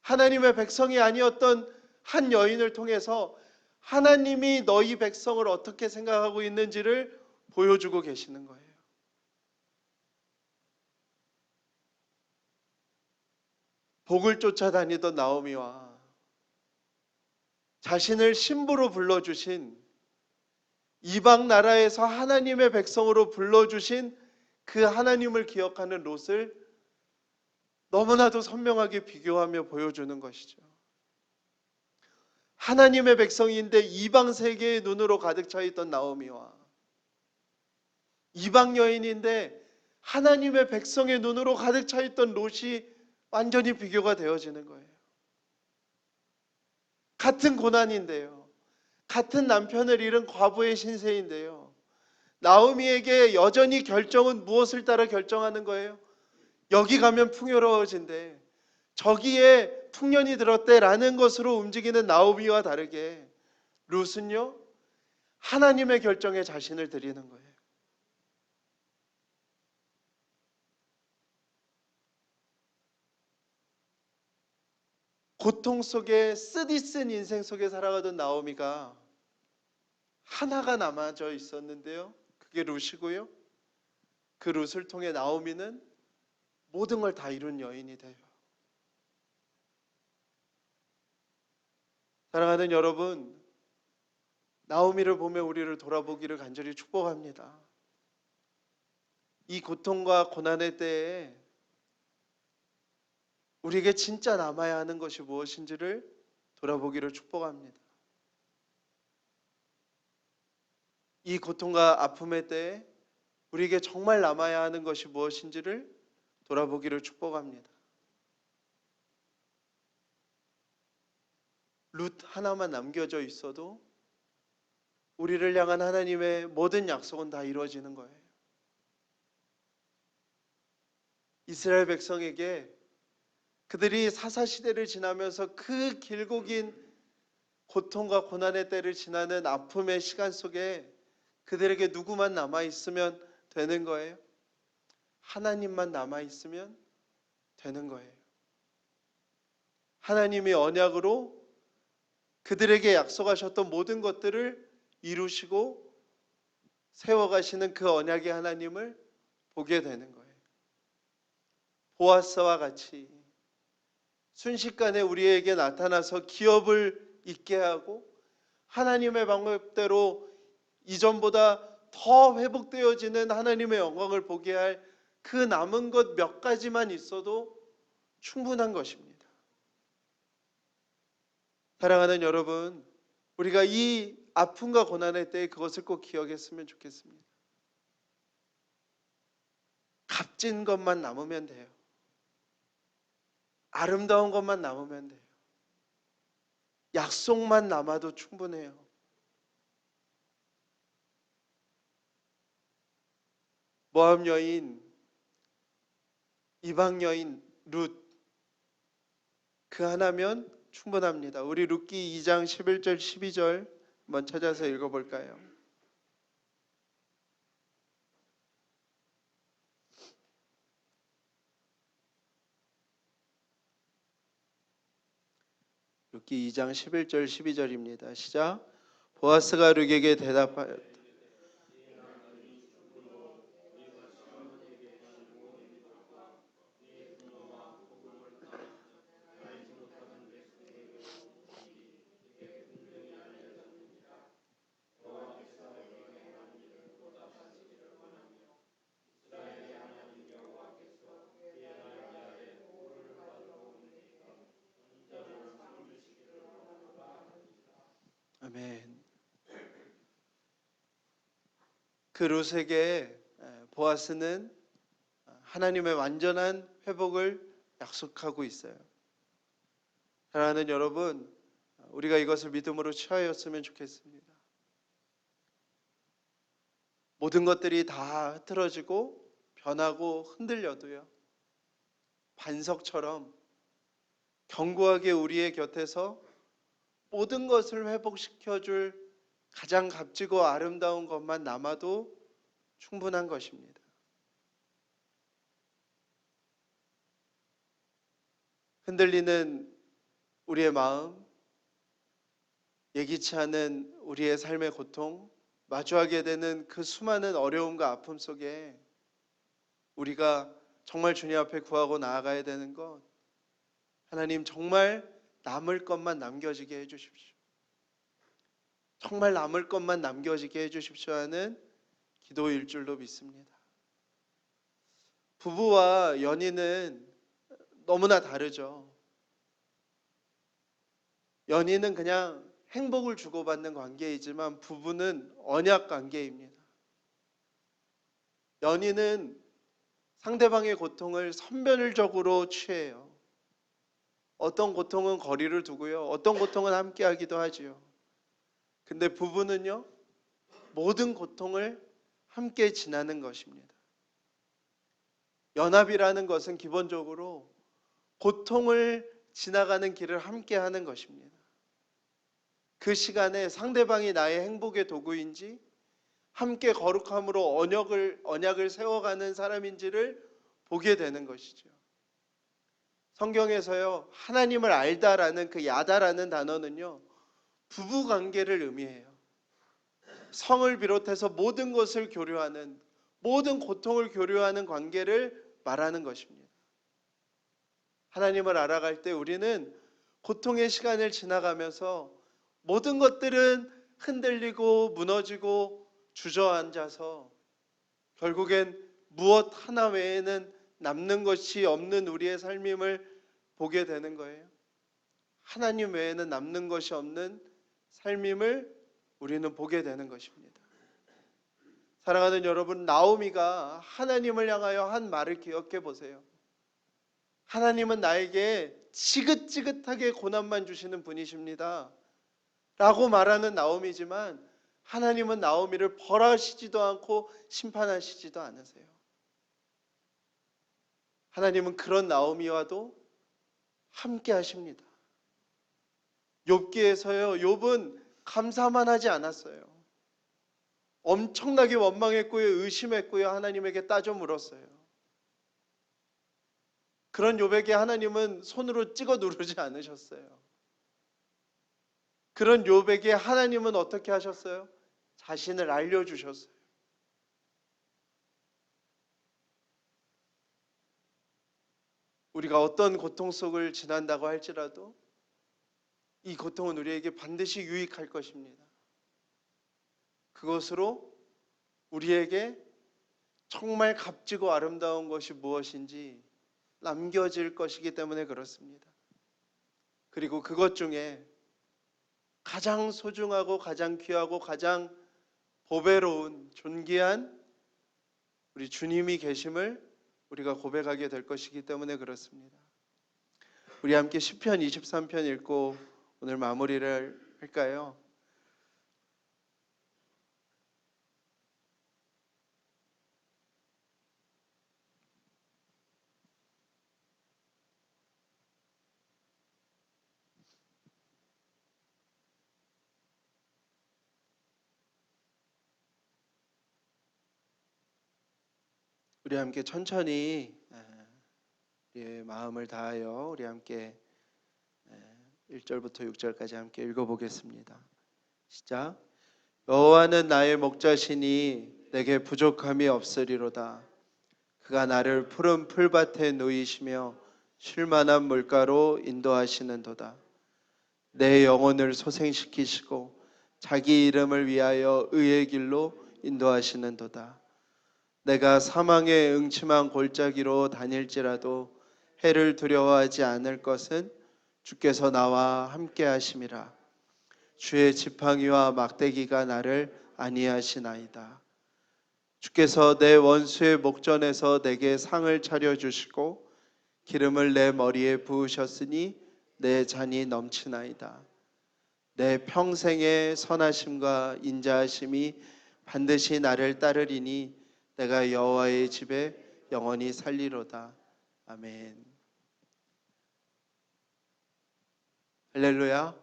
하나님의 백성이 아니었던 한 여인을 통해서 하나님이 너희 백성을 어떻게 생각하고 있는지를 보여주고 계시는 거예요. 복을 쫓아다니던 나오미와 자신을 신부로 불러주신, 이방 나라에서 하나님의 백성으로 불러주신 그 하나님을 기억하는 롯을 너무나도 선명하게 비교하며 보여주는 것이죠. 하나님의 백성인데 이방 세계의 눈으로 가득 차 있던 나오미와 이방 여인인데 하나님의 백성의 눈으로 가득 차 있던 롯이 완전히 비교가 되어지는 거예요. 같은 고난인데요, 같은 남편을 잃은 과부의 신세인데요, 나오미에게 여전히 결정은 무엇을 따라 결정하는 거예요? 여기 가면 풍요로워진대, 저기에 풍년이 들었대라는 것으로 움직이는 나오미와 다르게 룻은요 하나님의 결정에 자신을 드리는 거예요. 고통 속에 쓰디쓴 인생 속에 살아가던 나오미가 하나가 남아져 있었는데요, 그게 룻이고요, 그 룻을 통해 나오미는 모든 걸 다 이룬 여인이 돼요. 사랑하는 여러분, 나오미를 보며 우리를 돌아보기를 간절히 축복합니다. 이 고통과 고난의 때에 우리에게 진짜 남아야 하는 것이 무엇인지를 돌아보기를 축복합니다. 이 고통과 아픔의 때에 우리에게 정말 남아야 하는 것이 무엇인지를 돌아보기를 축복합니다. 룻 하나만 남겨져 있어도 우리를 향한 하나님의 모든 약속은 다 이루어지는 거예요. 이스라엘 백성에게 그들이 사사시대를 지나면서 그 길고 긴 고통과 고난의 때를 지나는 아픔의 시간 속에 그들에게 누구만 남아있으면 되는 거예요? 하나님만 남아있으면 되는 거예요. 하나님이 언약으로 그들에게 약속하셨던 모든 것들을 이루시고 세워가시는 그 언약의 하나님을 보게 되는 거예요. 보아스와 같이 순식간에 우리에게 나타나서 기업을 있게 하고 하나님의 방법대로 이전보다 더 회복되어지는 하나님의 영광을 보게 할 그 남은 것 몇 가지만 있어도 충분한 것입니다. 사랑하는 여러분, 우리가 이 아픔과 고난의 때에 그것을 꼭 기억했으면 좋겠습니다. 값진 것만 남으면 돼요. 아름다운 것만 남으면 돼요. 약속만 남아도 충분해요. 모압 여인, 이방 여인 룻, 그 하나면 충분합니다. 우리 룻기 2장 11절 12절 한번 찾아서 읽어볼까요? 룻기 2장 11절 12절입니다. 시작. 보아스가 룻에게 대답하였다. 아멘. 그 룻에게 보아스는 하나님의 완전한 회복을 약속하고 있어요. 사랑하는 여러분, 우리가 이것을 믿음으로 취하였으면 좋겠습니다. 모든 것들이 다 흐트러지고 변하고 흔들려도요, 반석처럼 견고하게 우리의 곁에서 모든 것을 회복시켜줄 가장 값지고 아름다운 것만 남아도 충분한 것입니다. 흔들리는 우리의 마음, 예기치 않은 우리의 삶의 고통, 마주하게 되는 그 수많은 어려움과 아픔 속에 우리가 정말 주님 앞에 구하고 나아가야 되는 것, 하나님 정말 남을 것만 남겨지게 해주십시오. 정말 남을 것만 남겨지게 해주십시오 하는 기도일 줄로 믿습니다. 부부와 연인은 너무나 다르죠. 연인은 그냥 행복을 주고받는 관계이지만 부부는 언약 관계입니다. 연인은 상대방의 고통을 선별적으로 취해요. 어떤 고통은 거리를 두고요. 어떤 고통은 함께 하기도 하지요. 근데 부부는요, 모든 고통을 함께 지나는 것입니다. 연합이라는 것은 기본적으로 고통을 지나가는 길을 함께 하는 것입니다. 그 시간에 상대방이 나의 행복의 도구인지 함께 거룩함으로 언약을 세워가는 사람인지를 보게 되는 것이죠. 성경에서요, 하나님을 알다라는 그 야다라는 단어는요, 부부 관계를 의미해요. 성을 비롯해서 모든 것을 교류하는, 모든 고통을 교류하는 관계를 말하는 것입니다. 하나님을 알아갈 때 우리는 고통의 시간을 지나가면서 모든 것들은 흔들리고 무너지고 주저앉아서 결국엔 무엇 하나 외에는 남는 것이 없는 우리의 삶임을 보게 되는 거예요. 하나님 외에는 남는 것이 없는 삶임을 우리는 보게 되는 것입니다. 사랑하는 여러분, 나오미가 하나님을 향하여 한 말을 기억해 보세요. 하나님은 나에게 지긋지긋하게 고난만 주시는 분이십니다 라고 말하는 나오미지만 하나님은 나오미를 벌하시지도 않고 심판하시지도 않으세요. 하나님은 그런 나오미와도 함께 하십니다. 욥기에서요, 욥은 감사만 하지 않았어요. 엄청나게 원망했고요, 의심했고요, 하나님에게 따져 물었어요. 그런 욥에게 하나님은 손으로 찍어 누르지 않으셨어요. 그런 욥에게 하나님은 어떻게 하셨어요? 자신을 알려주셨어요. 우리가 어떤 고통 속을 지난다고 할지라도 이 고통은 우리에게 반드시 유익할 것입니다. 그것으로 우리에게 정말 값지고 아름다운 것이 무엇인지 남겨질 것이기 때문에 그렇습니다. 그리고 그것 중에 가장 소중하고 가장 귀하고 가장 보배로운 존귀한 우리 주님이 계심을 우리가 고백하게 될 것이기 때문에 그렇습니다. 우리 함께 시편 23편 읽고 오늘 마무리를 할까요? 우리 함께 천천히 우리의 마음을 다하여 우리 함께 1절부터 6절까지 함께 읽어보겠습니다. 시작. 여호와는 나의 목자시니 내게 부족함이 없으리로다. 그가 나를 푸른 풀밭에 누이시며 쉴만한 물가로 인도하시는도다. 내 영혼을 소생시키시고 자기 이름을 위하여 의의 길로 인도하시는도다. 내가 사망의 응침한 골짜기로 다닐지라도 해를 두려워하지 않을 것은 주께서 나와 함께 하심이라. 주의 지팡이와 막대기가 나를 안위하시나이다. 주께서 내 원수의 목전에서 내게 상을 차려주시고 기름을 내 머리에 부으셨으니 내 잔이 넘치나이다. 내 평생의 선하심과 인자하심이 반드시 나를 따르리니 내가 여호와의 집에 영원히 살리로다. 아멘. 할렐루야.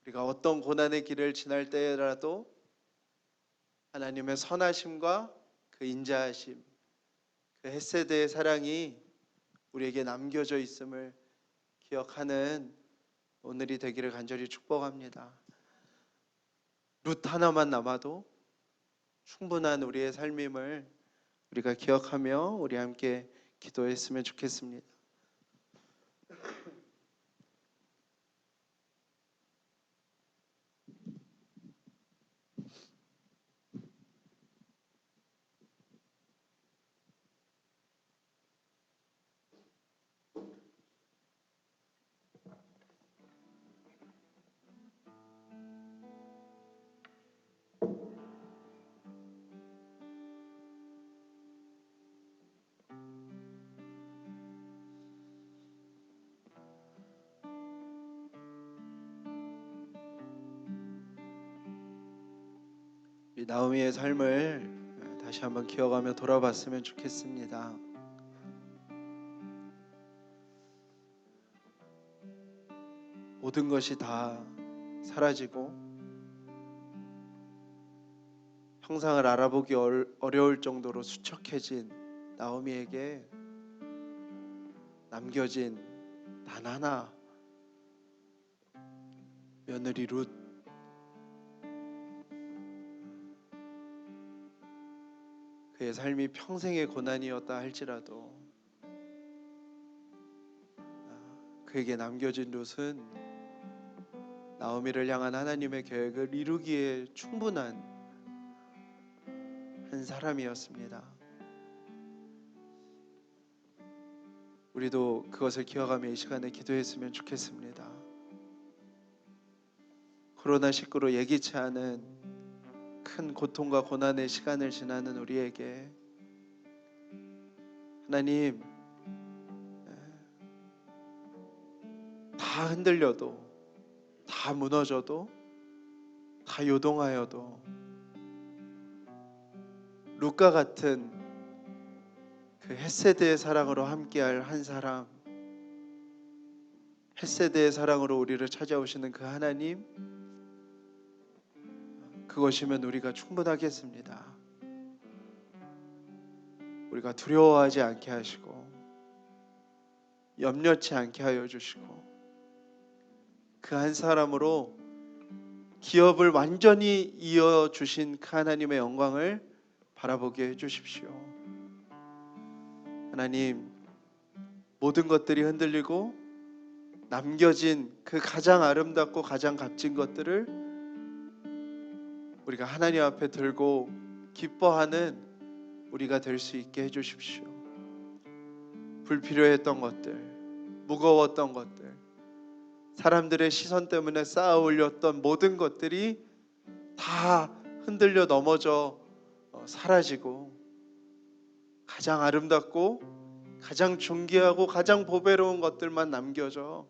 우리가 어떤 고난의 길을 지날 때라도 하나님의 선하심과 그 인자하심, 그 헤세드의 사랑이 우리에게 남겨져 있음을 기억하는 오늘이 되기를 간절히 축복합니다. 룻 하나만 남아도 충분한 우리의 삶임을 우리가 기억하며 우리 함께 기도했으면 좋겠습니다. 이 나오미의 삶을 다시 한번 기억하며 돌아봤으면 좋겠습니다. 모든 것이 다 사라지고 형상을 알아보기 어려울 정도로 수척해진 나오미에게 남겨진 단 하나, 며느리 룻. 그의 삶이 평생의 고난이었다 할지라도 그에게 남겨진 룻은 나오미를 향한 하나님의 계획을 이루기에 충분한 한 사람이었습니다. 우리도 그것을 기억하며 이 시간에 기도했으면 좋겠습니다. 코로나19로 예기치 않은 큰 고통과 고난의 시간을 지나는 우리에게 하나님, 다 흔들려도, 다 무너져도, 다 요동하여도 룻과 같은 그 헷세드의 사랑으로 함께할 한 사람, 헷세드의 사랑으로 우리를 찾아오시는 그 하나님, 그것이면 우리가 충분하겠습니다. 우리가 두려워하지 않게 하시고 염려치 않게 하여 주시고 그 한 사람으로 기업을 완전히 이어주신 그 하나님의 영광을 바라보게 해주십시오. 하나님, 모든 것들이 흔들리고 남겨진 그 가장 아름답고 가장 값진 것들을 우리가 하나님 앞에 들고 기뻐하는 우리가 될 수 있게 해주십시오. 불필요했던 것들, 무거웠던 것들, 사람들의 시선 때문에 쌓아 올렸던 모든 것들이 다 흔들려 넘어져 사라지고 가장 아름답고 가장 존귀하고 가장 보배로운 것들만 남겨져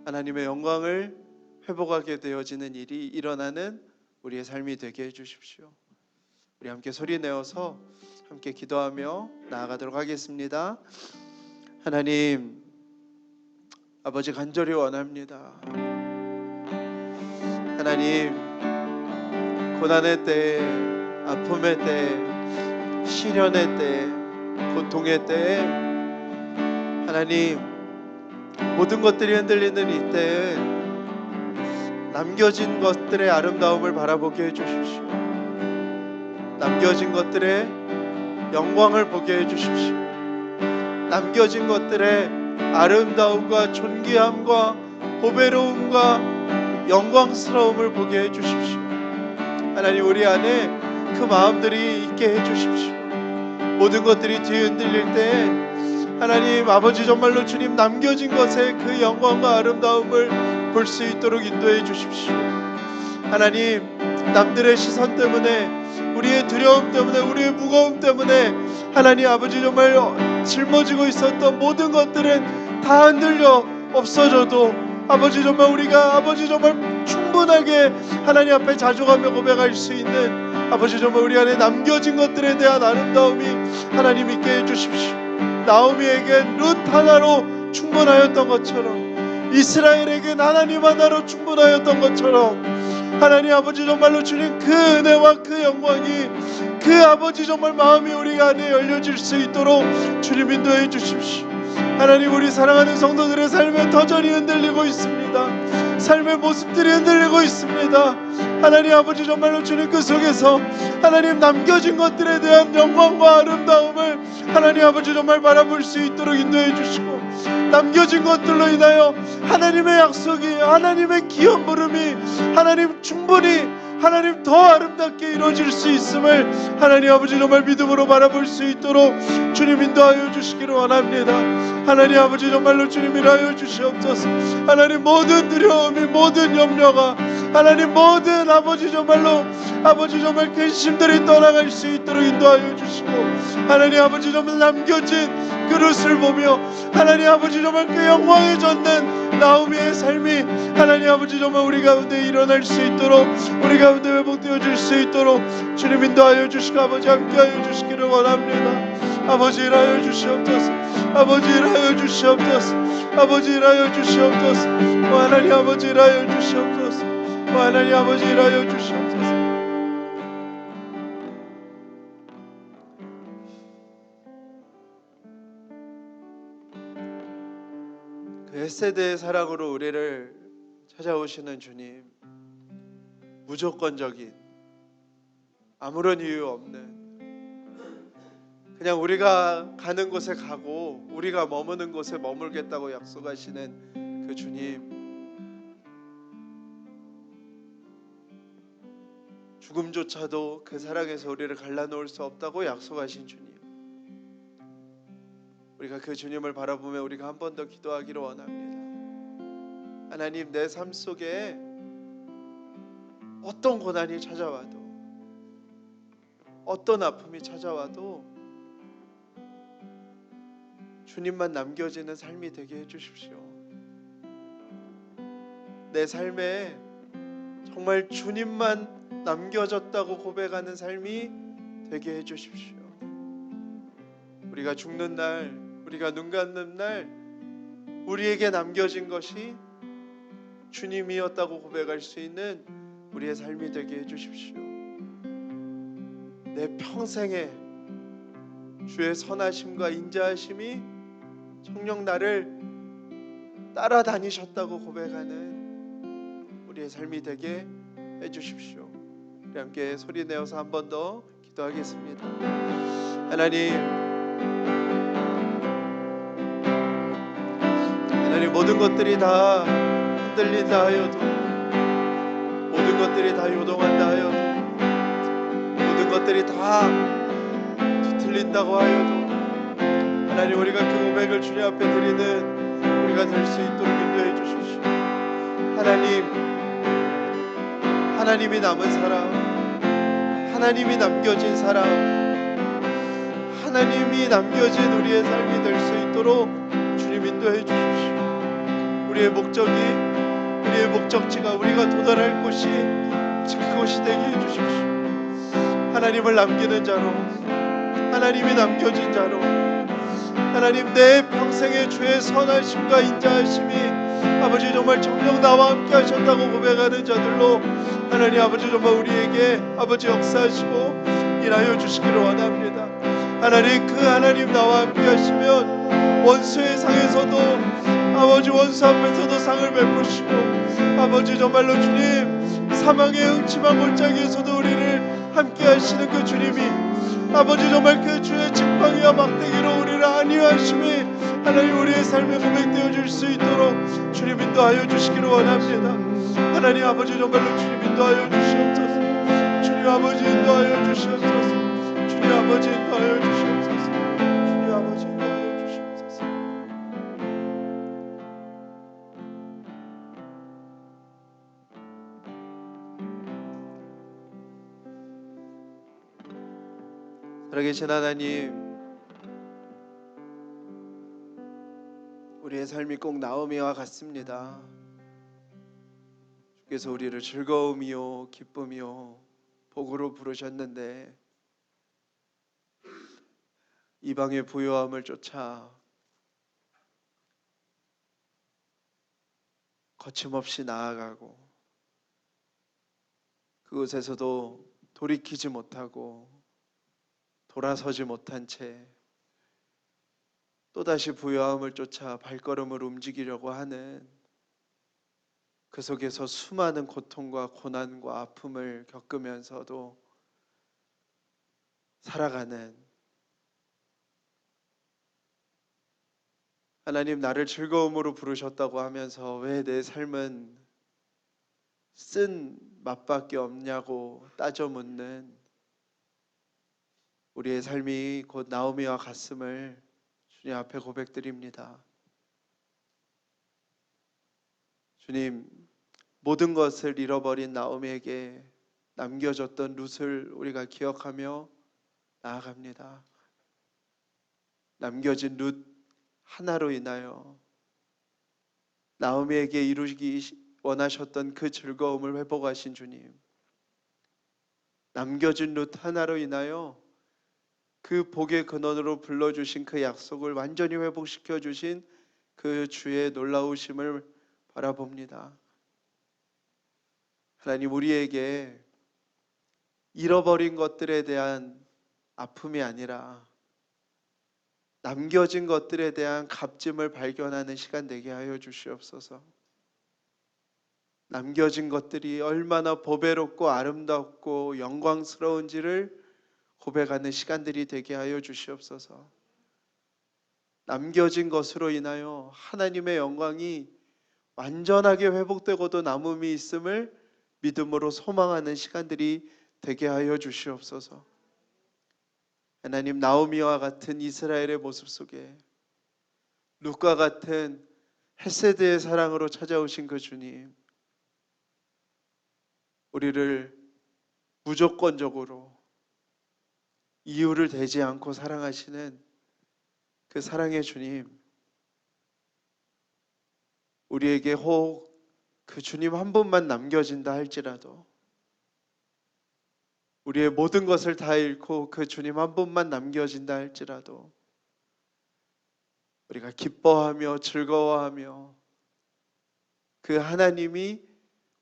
하나님의 영광을 회복하게 되어지는 일이 일어나는 우리의 삶이 되게 해주십시오. 우리 함께 소리 내어서 함께 기도하며 나아가도록 하겠습니다. 하나님, 아버지 간절히 원합니다. 하나님, 고난의 때에, 아픔의 때에 시련의 때에, 고통의 때에 하나님, 모든 것들이 흔들리는 이때에 남겨진 것들의 아름다움을 바라보게 해주십시오. 남겨진 것들의 영광을 보게 해주십시오. 남겨진 것들의 아름다움과 존귀함과 보배로움과 영광스러움을 보게 해주십시오. 하나님, 우리 안에 그 마음들이 있게 해주십시오. 모든 것들이 뒤에 흔들릴 때 하나님 아버지, 정말로 주님 남겨진 것의 그 영광과 아름다움을 볼 수 있도록 인도해 주십시오. 하나님, 남들의 시선 때문에, 우리의 두려움 때문에, 우리의 무거움 때문에 하나님 아버지 정말 짊어지고 있었던 모든 것들은 다 흔들려 없어져도 아버지 정말 우리가 아버지 정말 충분하게 하나님 앞에 자족하며 고백할 수 있는 아버지 정말 우리 안에 남겨진 것들에 대한 아름다움이 하나님 있게 해주십시오. 나오미에겐 룻 하나로 충분하였던 것처럼, 이스라엘에겐 하나님 하나로 충분하였던 것처럼 하나님 아버지 정말로 주님 그 은혜와 그 영광이, 그 아버지 정말 마음이 우리 안에 열려질 수 있도록 주님 인도해 주십시오. 하나님, 우리 사랑하는 성도들의 삶에 터전이 흔들리고 있습니다. 삶의 모습들이 흔들리고 있습니다. 하나님 아버지 정말로 주님 그 속에서 하나님 남겨진 것들에 대한 영광과 아름다움을 하나님 아버지 정말 바라볼 수 있도록 인도해 주시고, 남겨진 것들로 인하여 하나님의 약속이, 하나님의 기업 부름이 하나님 충분히 하나님 더 아름답게 이루어질 수 있음을 하나님 아버지 정말 믿음으로 바라볼 수 있도록 주님 인도하여 주시기를 원합니다. 하나님 아버지 정말로 주님 일하여 주시옵소서. 하나님, 모든 두려움이, 모든 염려가 하나님 모든 아버지 정말로 아버지 정말 근심들이 떠나갈 수 있도록 인도하여 주시고, 하나님 아버지 정말 남겨진 그릇을 보며 하나님 아버지 정말 그 영광에 젖는 나오미의 삶이 하나님 아버지 정말 우리 가운데 일어날 수 있도록, 우리 가운데 회복되어질 수 있도록 주님 인도하여 주시고 아버지 함께하여 주시기를 원합니다. 아버지 일하여 주시옵소서. 아버지 일하여 주시옵소서. 아버지 일하여 주시옵소서. 하나님 아버지 일하여 주시옵소서. 하나님 아버지 일하여 주시옵소서. 그 헷세대의 사랑으로 우리를 찾아오시는 주님, 무조건적인, 아무런 이유 없는, 그냥 우리가 가는 곳에 가고 우리가 머무는 곳에 머물겠다고 약속하시는 그 주님, 죽음조차도 그 사랑에서 우리를 갈라놓을 수 없다고 약속하신 주님, 우리가 그 주님을 바라보며 우리가 한 번 더 기도하기를 원합니다. 하나님, 내 삶 속에 어떤 고난이 찾아와도, 어떤 아픔이 찾아와도 주님만 남겨지는 삶이 되게 해주십시오. 내 삶에 정말 주님만 남겨졌다고 고백하는 삶이 되게 해주십시오. 우리가 죽는 날, 우리가 눈 감는 날 우리에게 남겨진 것이 주님이었다고 고백할 수 있는 우리의 삶이 되게 해주십시오. 내 평생에 주의 선하심과 인자하심이 정녕 나를 따라다니셨다고 고백하는 우리의 삶이 되게 해주십시오. 우리 함께 소리내어서 한 번 더 기도하겠습니다. 하나님, 모든 것들이 다 흔들린다 하여도, 모든 것들이 다 요동한다 하여도, 모든 것들이 다 뒤틀린다고 하여도 하나님, 우리가 그 고백을 주님 앞에 드리는 우리가 될 수 있도록 인도해 주십시오. 하나님이 남은 사람, 하나님이 남겨진 사람, 하나님이 남겨진 우리의 삶이 될 수 있도록 주님 인도해 주십시오. 우리의 목적지가 우리가 도달할 곳이 그곳이 되게 해주십시오. 하나님을 남기는 자로, 하나님이 남겨진 자로, 하나님 내 평생의 주의 선하심과 인자하심이 아버지 정말 정녕 나와 함께 하셨다고 고백하는 자들로 하나님 아버지 정말 우리에게 아버지 역사하시고 일하여 주시기를 원합니다. 하나님, 그 하나님 나와 함께 하시면 원수의 상에서도, 아버지 원수 앞에서도 상을 베푸시고, 아버지 정말로 주님, 사망의 음침한 골짜기에서도 우리를 함께 하시는 그 주님이, 아버지 정말 그 주의 지팡이와 막대기로 우리를 안위하심이 하나님 우리의 삶에 고백되어 줄 수 있도록 주님 인도하여 주시기를 원합니다. 하나님 아버지 정말로 주님 인도하여 주시옵소서. 주님 아버지 인도하여 주시옵소서. 주님 아버지 인도하여 주시옵소서. 주님 아버지 인도하여 주시옵소서. 살아계신 하나님, 우리의 삶이 꼭 나오미와 같습니다. 주께서 우리를 즐거움이요 기쁨이요 복으로 부르셨는데 이방의 부요함을 쫓아 거침없이 나아가고 그곳에서도 돌이키지 못하고 돌아서지 못한 채 또다시 부요함을 쫓아 발걸음을 움직이려고 하는, 그 속에서 수많은 고통과 고난과 아픔을 겪으면서도 살아가는, 하나님 나를 즐거움으로 부르셨다고 하면서 왜 내 삶은 쓴 맛밖에 없냐고 따져 묻는 우리의 삶이 곧 나오미와 같음을 주님 앞에 고백드립니다. 주님, 모든 것을 잃어버린 나오미에게 남겨졌던 룻을 우리가 기억하며 나아갑니다. 남겨진 룻 하나로 인하여 나오미에게 이루기 원하셨던 그 즐거움을 회복하신 주님, 남겨진 룻 하나로 인하여 그 복의 근원으로 불러주신 그 약속을 완전히 회복시켜 주신 그 주의 놀라우심을 바라봅니다. 하나님, 우리에게 잃어버린 것들에 대한 아픔이 아니라 남겨진 것들에 대한 값짐을 발견하는 시간 되게 하여 주시옵소서. 남겨진 것들이 얼마나 보배롭고 아름답고 영광스러운지를 고백하는 시간들이 되게 하여 주시옵소서. 남겨진 것으로 인하여 하나님의 영광이 완전하게 회복되고도 남음이 있음을 믿음으로 소망하는 시간들이 되게 하여 주시옵소서. 하나님, 나오미와 같은 이스라엘의 모습 속에 룻과 같은 헤세드의 사랑으로 찾아오신 그 주님, 우리를 무조건적으로 이유를 대지 않고 사랑하시는 그 사랑의 주님, 우리에게 혹 그 주님 한 분만 남겨진다 할지라도, 우리의 모든 것을 다 잃고 그 주님 한 분만 남겨진다 할지라도 우리가 기뻐하며 즐거워하며 그 하나님이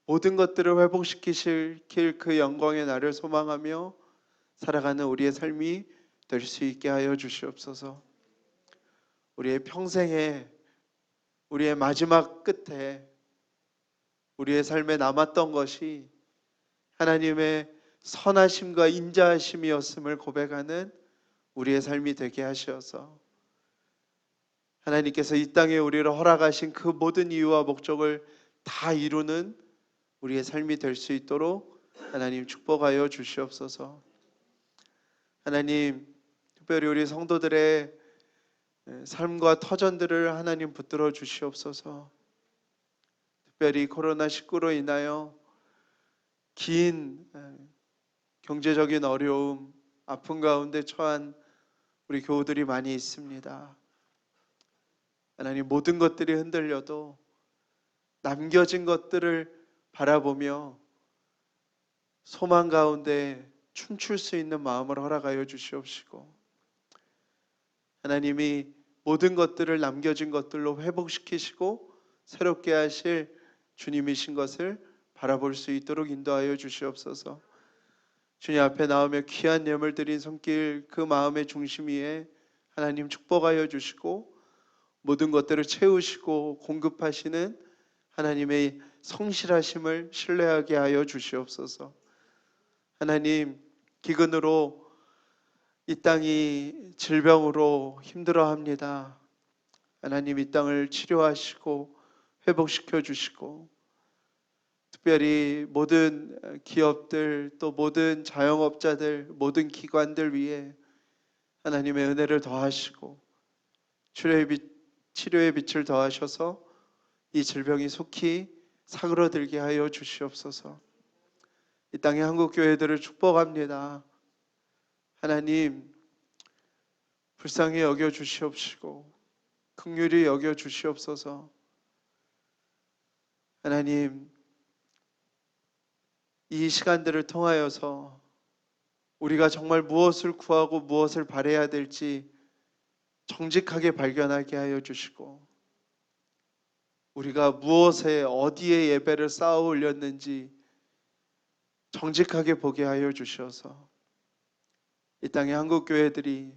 모든 것들을 회복시키실 그 영광의 날을 소망하며 살아가는 우리의 삶이 될 수 있게 하여 주시옵소서. 우리의 평생에, 우리의 마지막 끝에 우리의 삶에 남았던 것이 하나님의 선하심과 인자하심이었음을 고백하는 우리의 삶이 되게 하셔서 하나님께서 이 땅에 우리를 허락하신 그 모든 이유와 목적을 다 이루는 우리의 삶이 될 수 있도록 하나님 축복하여 주시옵소서. 하나님, 특별히 우리 성도들의 삶과 터전들을 하나님 붙들어 주시옵소서. 특별히 코로나19로 인하여 긴 경제적인 어려움, 아픔 가운데 처한 우리 교우들이 많이 있습니다. 하나님, 모든 것들이 흔들려도 남겨진 것들을 바라보며 소망 가운데 춤출 수 있는 마음을 허락하여 주시옵시고, 하나님이 모든 것들을 남겨진 것들로 회복시키시고 새롭게 하실 주님이신 것을 바라볼 수 있도록 인도하여 주시옵소서. 주님 앞에 나오며 귀한 예물 드린 손길 그 마음의 중심 위에 하나님 축복하여 주시고 모든 것들을 채우시고 공급하시는 하나님의 성실하심을 신뢰하게 하여 주시옵소서. 하나님, 기근으로 이 땅이 질병으로 힘들어합니다. 하나님, 이 땅을 치료하시고 회복시켜 주시고 특별히 모든 기업들 또 모든 자영업자들 모든 기관들 위해 하나님의 은혜를 더하시고 치료의 빛을 더하셔서 이 질병이 속히 사그러들게 하여 주시옵소서. 이 땅의 한국교회들을 축복합니다. 하나님, 불쌍히 여겨 주시옵시고 긍휼히 여겨 주시옵소서. 하나님, 이 시간들을 통하여서 우리가 정말 무엇을 구하고 무엇을 바라야 될지 정직하게 발견하게 하여 주시고 우리가 무엇에 어디에 예배를 쌓아 올렸는지 정직하게 보게 하여 주셔서 이 땅의 한국교회들이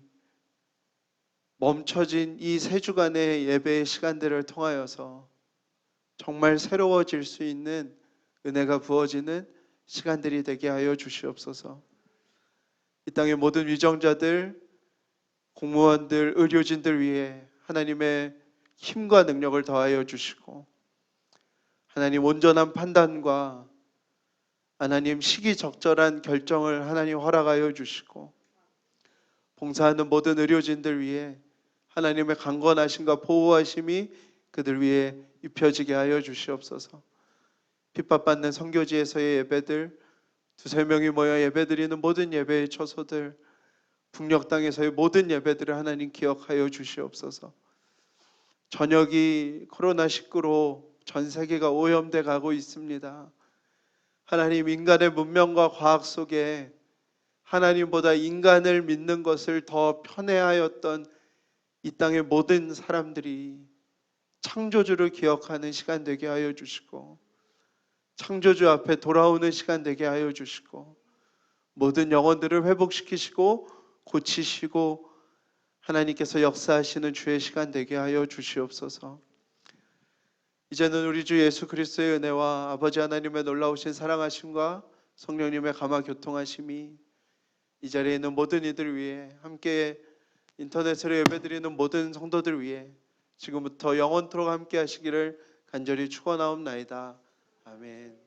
멈춰진 이 세 주간의 예배의 시간들을 통하여서 정말 새로워질 수 있는 은혜가 부어지는 시간들이 되게 하여 주시옵소서. 이 땅의 모든 위정자들, 공무원들, 의료진들 위해 하나님의 힘과 능력을 더하여 주시고 하나님 온전한 판단과 하나님 시기적절한 결정을 하나님 허락하여 주시고 봉사하는 모든 의료진들 위해 하나님의 강건하심과 보호하심이 그들 위해 입혀지게 하여 주시옵소서. 핍박받는 선교지에서의 예배들, 두세 명이 모여 예배드리는 모든 예배의 처소들, 북녘 땅에서의 모든 예배들을 하나님 기억하여 주시옵소서. 전역이 코로나19로 전 세계가 오염돼 가고 있습니다. 하나님, 인간의 문명과 과학 속에 하나님보다 인간을 믿는 것을 더 편애하였던 이 땅의 모든 사람들이 창조주를 기억하는 시간 되게 하여 주시고 창조주 앞에 돌아오는 시간 되게 하여 주시고 모든 영혼들을 회복시키시고 고치시고 하나님께서 역사하시는 주의 시간 되게 하여 주시옵소서. 이제는 우리 주 예수 그리스도의 은혜와 아버지 하나님의 놀라우신 사랑하심과 성령님의 감화 교통하심이 이 자리에 있는 모든 이들 위해 함께 인터넷으로 예배드리는 모든 성도들 위해 지금부터 영원토록 함께 하시기를 간절히 축원하옵나이다. 아멘.